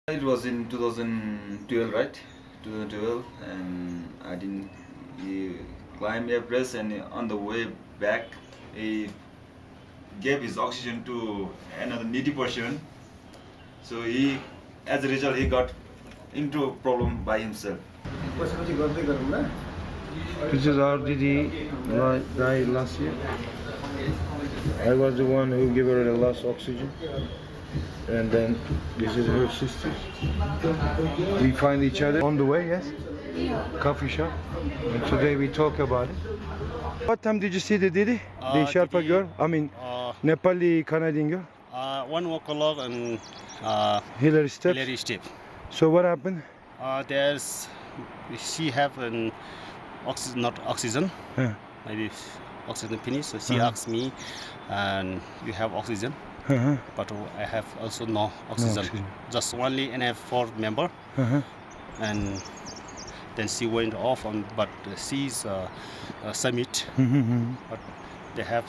It was in 2012, right? 2012, and I didn't. He climbed Everest, and on the way back, he gave his oxygen to another needy person. So as a result, he got into a problem by himself. This is our Didi died last year. I was the one who gave her the last oxygen. And then this is her sister. We find each other on the way, yes? Coffee shop. And today we talk about it. What time did you see the Didi? The Sherpa girl? I mean, Nepali Canadian girl? 1 o'clock and Hillary Steps. Hillary Step. So what happened? She have an oxygen, not oxygen. Maybe oxygen finished. So she asked me, and you have oxygen. But I have also no oxygen. No oxygen. Just only NF4 member. And then she went off on, but she's a summit. But they have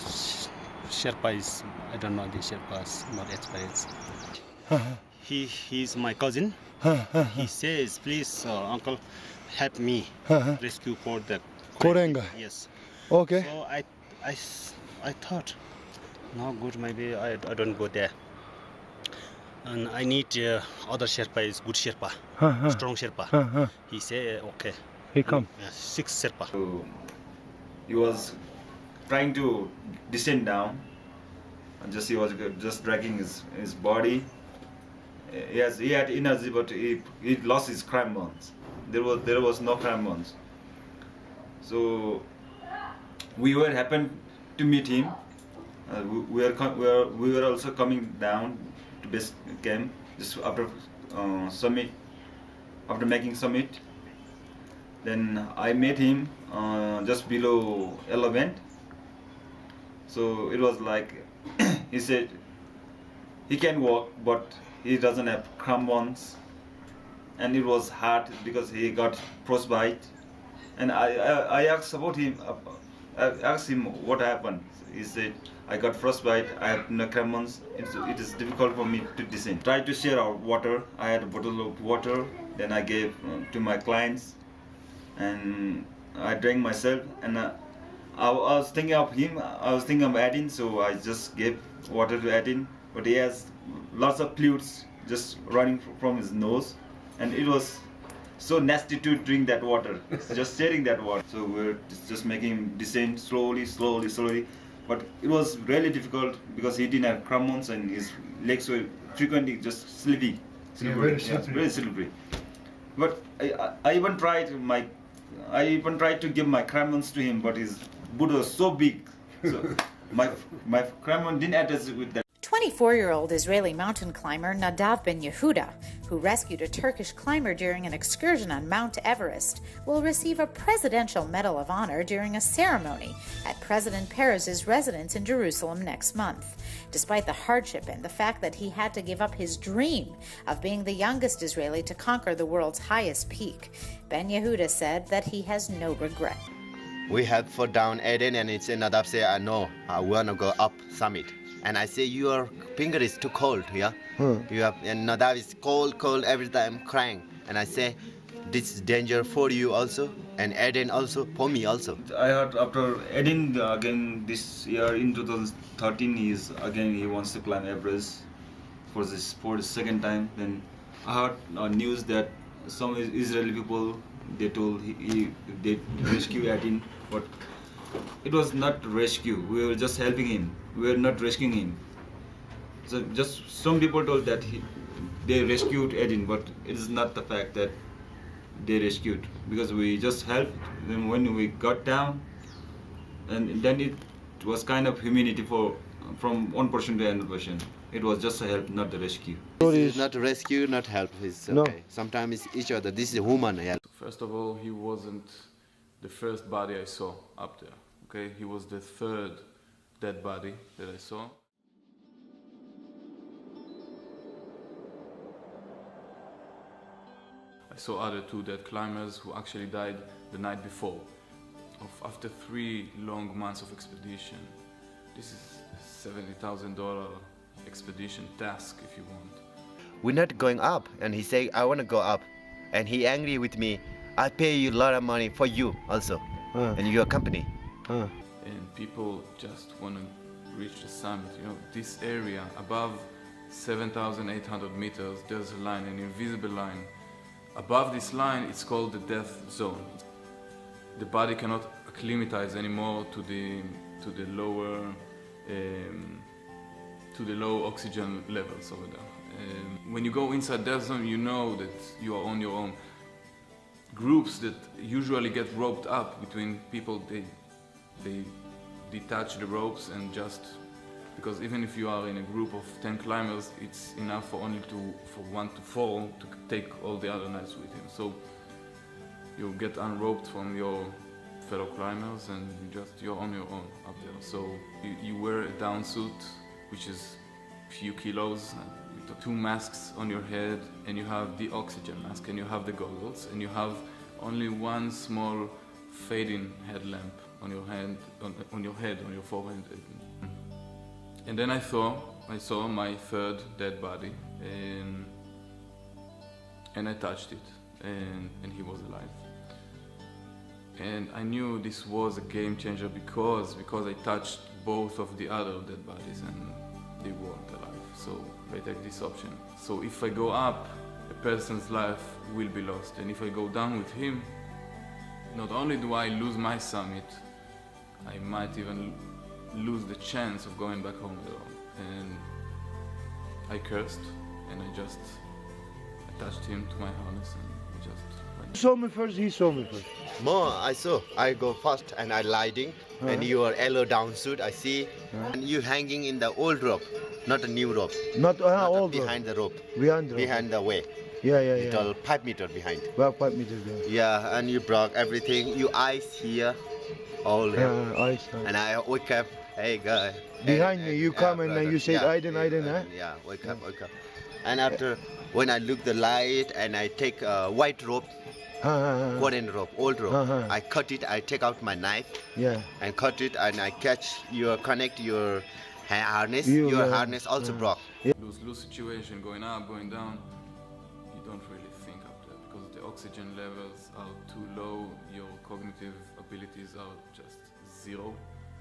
Sherpas. I don't know the Sherpas, not experienced. He's my cousin. He says, please, uncle, help me rescue for the Korenga. Yes. Okay. So I thought, no good, maybe I don't go there. And I need other Sherpa is good Sherpa, strong Sherpa. He say okay. He come. 6 Sherpa. So he was trying to descend down, and he was just dragging his body. He had energy, but he lost his cramp bonds. There was no cramp bonds. So we happened to meet him. We were also coming down to base camp just after summit. After making summit, then I met him just below Elevent. So it was like he said he can walk, but he doesn't have cramp bonds, and it was hard because he got frostbite. And I asked about him. I asked him what happened. He said, I got frostbite, I have no cramp bonds, it is difficult for me to descend. Tried to share our water. I had a bottle of water, then I gave to my clients, and I drank myself. And I was thinking of him, I was thinking of Adin, so I just gave water to Adin. But he has lots of fluids just running from his nose, and it was so nasty to drink that water, just sharing that water. So we're just making him descend slowly. But it was really difficult because he didn't have cramp bonds and his legs were frequently just slippery. Very slippery. But I even tried to give my cramp bonds to him, but his boot was so big, so my cramp bond didn't attach with that. 24-year-old Israeli mountain climber Nadav Ben Yehuda, who rescued a Turkish climber during an excursion on Mount Everest, will receive a Presidential Medal of Honor during a ceremony at President Peres's residence in Jerusalem next month. Despite the hardship and the fact that he had to give up his dream of being the youngest Israeli to conquer the world's highest peak, Ben Yehuda said that he has no regret. We had put down Eden, and it's Nadav say, no, I want to go up summit. And I say, your finger is too cold, yeah? And Nadav is cold every time, crying. And I say, this is danger for you also, and Eden also, for me also. I heard after Edin again this year in 2013, he wants to climb Everest for the second time. Then I heard news that some Israeli people, they told they rescue Edin, but it was not rescue. We were just helping him. We were not rescuing him. So just some people told that they rescued Edin, but it is not the fact that they rescued, because we just helped them when we got down, and then it was kind of humanity from one person to another person. It was just a help, not the rescue. This is not rescue, not help. It's okay. No. Sometimes it's each other. This is human help. First of all, he wasn't the first body I saw up there. Okay, he was the third dead body that I saw. I saw other 2 dead climbers who actually died the night before, after 3 long months of expedition. This is $70,000 expedition task, if you want. we're not going up. And he say, I want to go up. And he angry with me. I pay you a lot of money for you also, and your company. And people just want to reach the summit. You know, this area above 7,800 meters, there's a line, an invisible line. Above this line, it's called the death zone. The body cannot acclimatize anymore to the lower, to the low oxygen levels over there. When you go inside death zone, you know that you are on your own. Groups that usually get roped up between people, they detach the ropes and just, because even if you are in a group of 10 climbers, it's enough for one to fall to take all the other knives with him. So you get unroped from your fellow climbers and you're on your own up there. So you wear a down suit, which is a few kilos, with 2 masks on your head, and you have the oxygen mask, and you have the goggles, and you have only one small fading headlamp on your hand, on your head, on your forehead. And then I saw my 3rd dead body, and I touched it, and he was alive. And I knew this was a game changer because I touched both of the other dead bodies and they weren't alive. So I take this option. So if I go up, a person's life will be lost. And if I go down with him, not only do I lose my summit, I might even lose the chance of going back home alone. And I cursed, and I attached him to my harness and we just went. You saw me first, he saw me first. More, I saw. I go first and I lighting, and your yellow down suit I see, and you hanging in the old rope, not a new rope. Not old behind the rope. Behind the way. Yeah. Little 5 meter behind. About 5 meters behind. Yeah, and you broke everything. You eyes here, all here. Eyes. And I wake up. Hey guy. Behind me, you come and then you say, Aiden, huh? Yeah, wake up. And after, when I look the light and I take a white rope, wooden rope, old rope, I cut it, I take out my knife, and cut it, and I connect your harness. Your harness also broke. Lose situation, going up, going down, you don't really think up there because the oxygen levels are too low, your cognitive abilities are just 0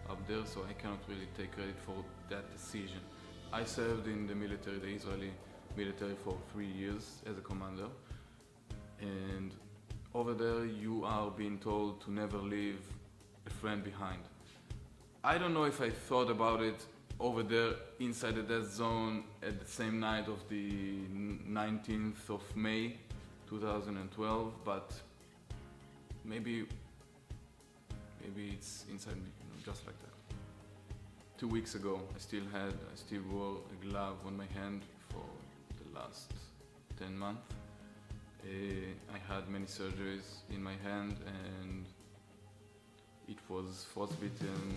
up there, so I cannot really take credit for that decision. I served in the military, the Israeli military, for 3 years as a commander, and over there you are being told to never leave a friend behind. I don't know if I thought about it over there inside the death zone at the same night of the 19th of May 2012, but maybe it's inside me, just like that. 2 weeks ago I still wore a glove on my hand for the last 10 months. I had many surgeries in my hand and it was frostbitten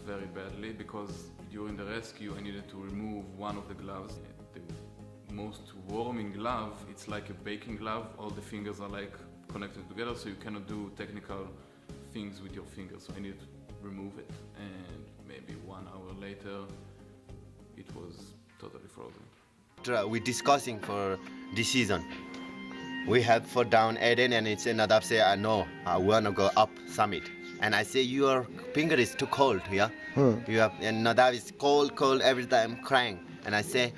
very badly because during the rescue I needed to remove one of the gloves. The most warming glove, it's like a baking glove, all the fingers are like connected together, so you cannot do technical things with your fingers, so I needed to remove it, and maybe 1 hour later it was totally frozen. We're discussing for this season. We have for down Eden, and it's Nadav say, no, I wanna go up summit. And I say, your finger is too cold, yeah? And Nadav is cold every time, crying. And I say,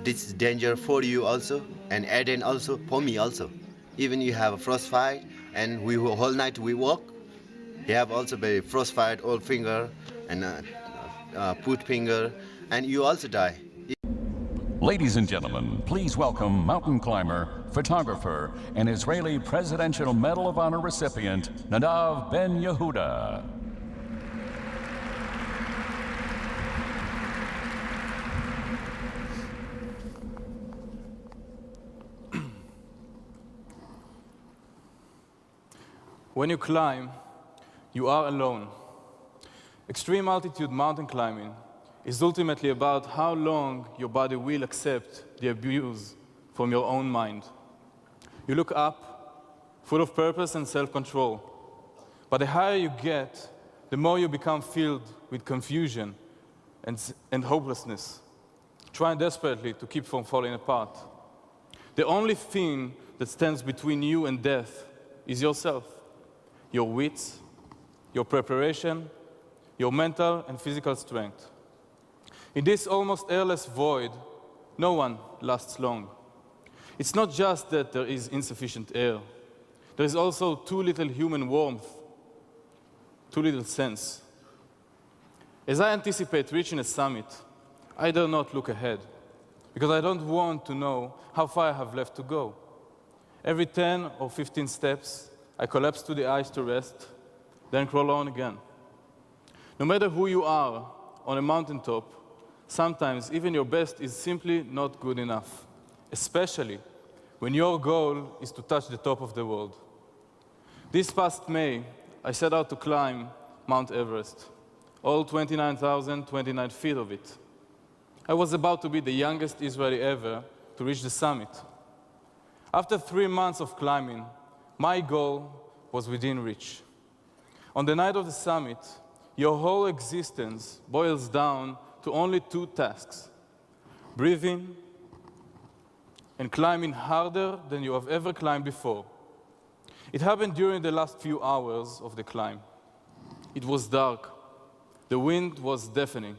this is danger for you also, and Eden also, for me also. Even you have a frostbite, and we whole night we walk. You have also very frostbite, old finger, and foot finger, and you also die. Ladies and gentlemen, please welcome mountain climber, photographer, and Israeli Presidential Medal of Honor recipient, Nadav Ben Yehuda. When you climb, you are alone. Extreme altitude mountain climbing is ultimately about how long your body will accept the abuse from your own mind. You look up, full of purpose and self-control. But the higher you get, the more you become filled with confusion and hopelessness, trying desperately to keep from falling apart. The only thing that stands between you and death is yourself, your wits, your preparation, your mental and physical strength. In this almost airless void, no one lasts long. It's not just that there is insufficient air. There is also too little human warmth, too little sense. As I anticipate reaching a summit, I dare not look ahead, because I don't want to know how far I have left to go. Every 10 or 15 steps, I collapse to the ice to rest, then crawl on again. No matter who you are on a mountaintop, sometimes even your best is simply not good enough, especially when your goal is to touch the top of the world. This past May, I set out to climb Mount Everest, all 29,029 feet of it. I was about to be the youngest Israeli ever to reach the summit. After 3 months of climbing, my goal was within reach. On the night of the summit, your whole existence boils down to only 2 tasks: breathing and climbing harder than you have ever climbed before. It happened during the last few hours of the climb. It was dark. The wind was deafening.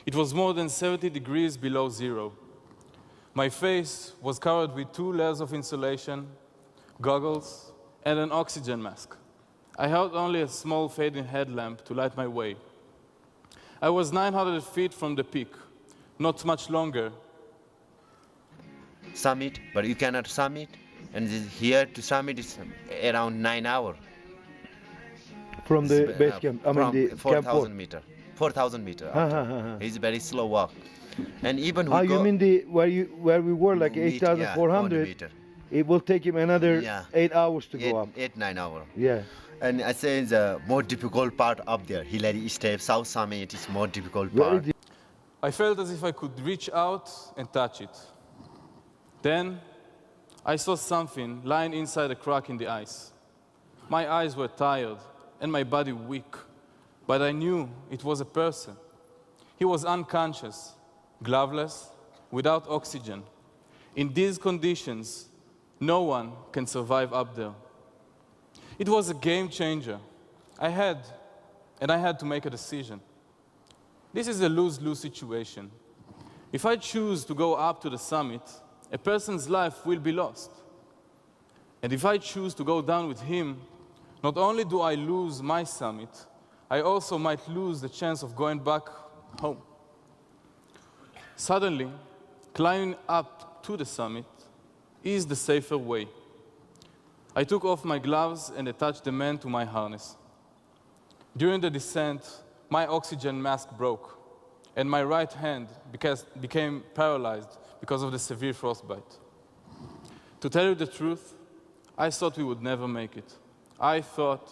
It was more than 70 degrees below zero. My face was covered with 2 layers of insulation, goggles, and an oxygen mask. I held only a small fading headlamp to light my way. I was 900 feet from the peak, not much longer. Summit, but you cannot summit. And here to summit is around 9 hours. From the base camp, I mean the camp 4,000 meter. 4,000 meter. It's very slow walk. And even we you mean the where we were like 8,400? meter. It will take him another 8 hours to go up. 8-9 hours. Yeah. And I say the more difficult part up there, Hillary Step, South Summit is more difficult part. I felt as if I could reach out and touch it. Then I saw something lying inside a crack in the ice. My eyes were tired and my body weak, but I knew it was a person. He was unconscious, gloveless, without oxygen. In these conditions, no one can survive up there. It was a game changer. I had to make a decision. This is a lose-lose situation. If I choose to go up to the summit, a person's life will be lost. And if I choose to go down with him, not only do I lose my summit, I also might lose the chance of going back home. Suddenly, climbing up to the summit is the safer way. I took off my gloves and attached the man to my harness. During the descent, my oxygen mask broke, and my right hand became paralyzed because of the severe frostbite. To tell you the truth, I thought we would never make it. I thought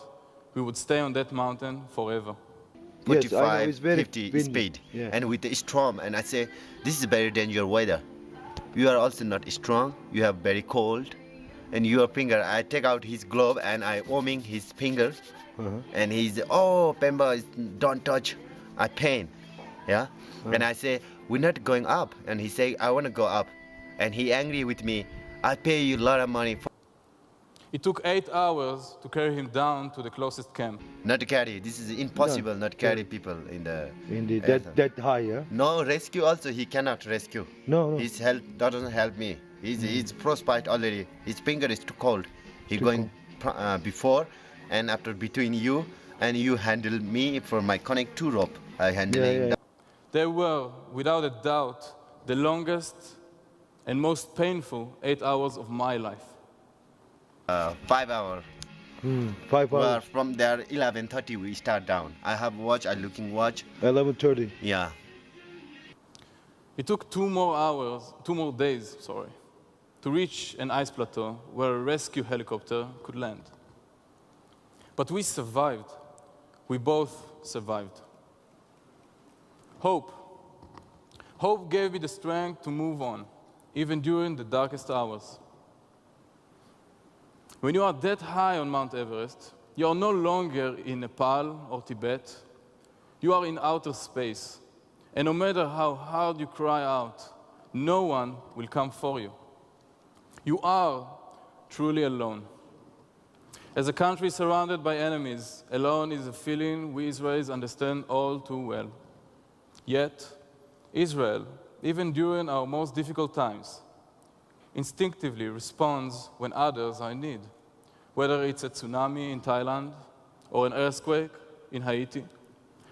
we would stay on that mountain forever. 45, it's very 50 windy. speed, Yeah. and with the storm, and I say, this is very dangerous weather. You are also not strong, you have very cold, and your finger, I take out his glove and I warming his finger, and he's, oh, Pemba, don't touch, I pain, yeah? And I say, we're not going up, and he say, I want to go up, and he angry with me, I pay you a lot of money for. It took 8 hours to carry him down to the closest camp. Not to carry, this is impossible, not carry people in the that high, yeah? No, rescue also, he cannot rescue. No. His help doesn't help me. He's frostbite already. His finger is too cold. He going before and after between you, and you handle me for my connect 2 rope. I handling. Yeah. They were, without a doubt, the longest and most painful 8 hours of my life. 5 hours. 5 Well, hours. from there 11:30 we start down. I have watch. I looking watch. 11:30. Yeah. It took 2 more days, to reach an ice plateau where a rescue helicopter could land. But we survived. We both survived. Hope. Hope gave me the strength to move on, even during the darkest hours. When you are that high on Mount Everest, you are no longer in Nepal or Tibet. You are in outer space. And no matter how hard you cry out, no one will come for you. You are truly alone. As a country surrounded by enemies, alone is a feeling we Israelis understand all too well. Yet, Israel, even during our most difficult times, instinctively responds when others are in need, whether it's a tsunami in Thailand or an earthquake in Haiti.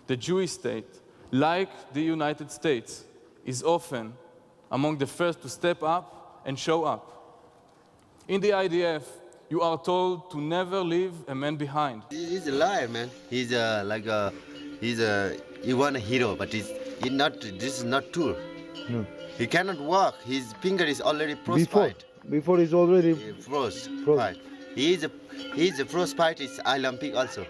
The Jewish state, like the United States, is often among the first to step up and show up. In the IDF, you are told to never leave a man behind. He's a liar, man. He want a hero, but this is not true. No. He cannot walk. His finger is already frostbite. Before he's already Frostbite. He is a frostbite is Olympic also.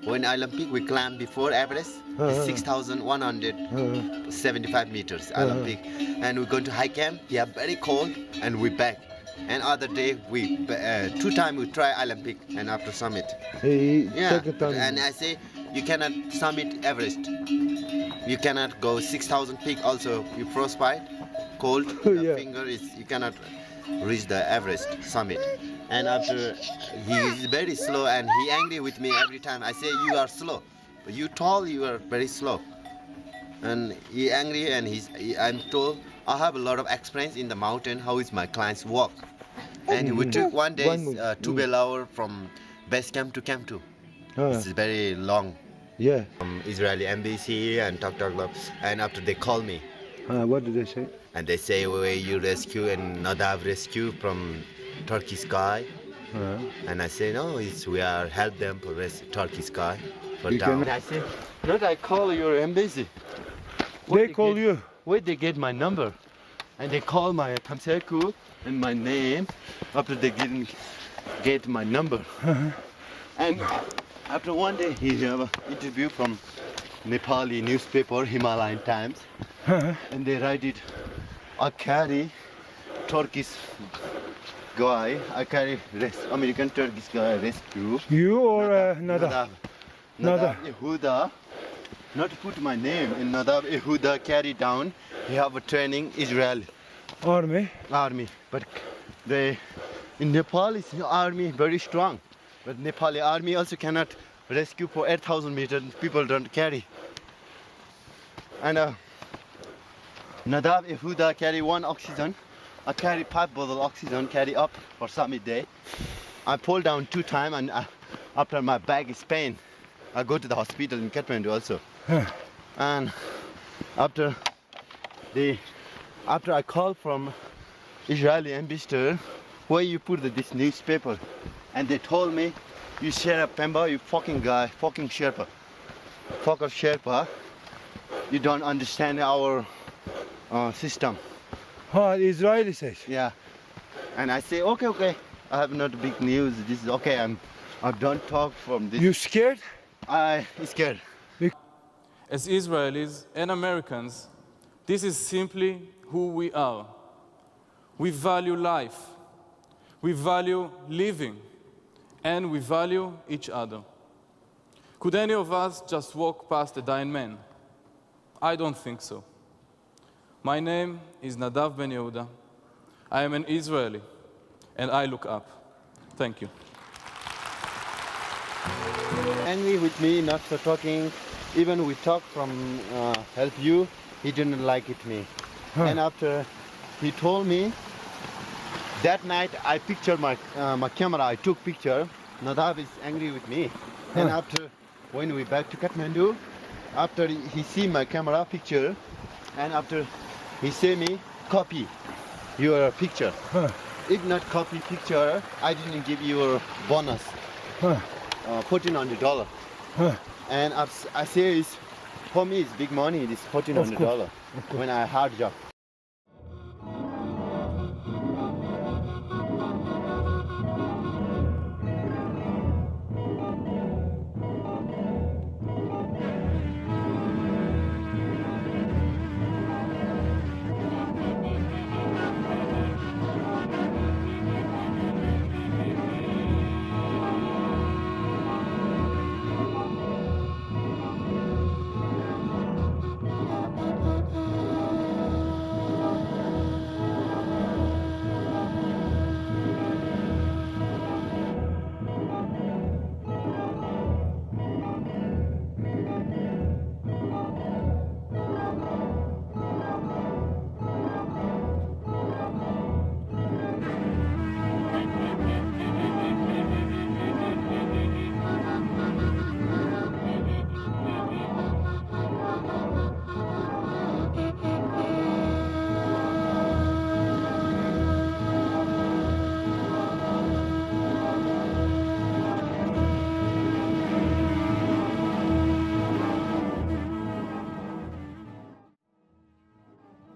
When Olympic we climb before Everest, it's 6,175 meters Olympic, and we're going to high camp. We are very cold, and we back. And other day we 2 times we try Olympic, and after summit. Second time. And I say you cannot summit Everest. You cannot go 6,000 peak. Also, you frostbite, cold. Your finger is you cannot reach the Everest summit. And after he is very slow, and he angry with me every time. I say you are slow. But you tall, you are very slow. And he angry, and I'm told I have a lot of experience in the mountain. How is my clients walk? And we took 1 day 12 hours from base camp to camp 2. This is very long. Yeah. Israeli embassy and talk. And after they call me. What did they say? And they say, well, you rescue and Nadav rescue from Turkish guy. And I say, no, we are help them for Turkish sky for down. And I say, not I call your embassy. They call you. Where they get my number? And they call my Tamseku and my name after they didn't get my number. And after 1 day, he have an interview from Nepali newspaper, Himalayan Times. And they write it, I carry Turkish guy, I carry American Turkish guy rescue. You or Nadav? Nadav Yehuda. Not put my name in Nadav Yehuda carry down. He have a training Israel Army. But in Nepal is army very strong. But Nepali army also cannot rescue for 8,000 meters. People don't carry. And Nadav Yehuda carry 1 oxygen. I carry 5 bottle oxygen, carry up for summit day. I pull down 2 times, and after my back is pain, I go to the hospital in Kathmandu also. And after I call from Israeli ambassador, where you put this newspaper, and they told me, you Sherpa Pemba, you fucking guy, fucking Sherpa, fucker Sherpa, you don't understand our system. Israeli says. Yeah. And I say, okay, I have not big news. This is okay. I don't talk from this. You scared? I scared. As Israelis and Americans, this is simply who we are. We value life, we value living, and we value each other. Could any of us just walk past a dying man? I don't think so. My name is Nadav Ben Yehuda. I am an Israeli, and I look up. Thank you. Angry with me, not for talking. Even we talk from help you, he didn't like it me. And after he told me, that night I pictured my camera, I took picture. Nadav is angry with me. And after, when we back to Kathmandu, after he see my camera picture, and after he say me, copy your picture. If not copy picture, I didn't give you a bonus. $1,400. And I say, for me it's big money, this $1,400 when I hard job.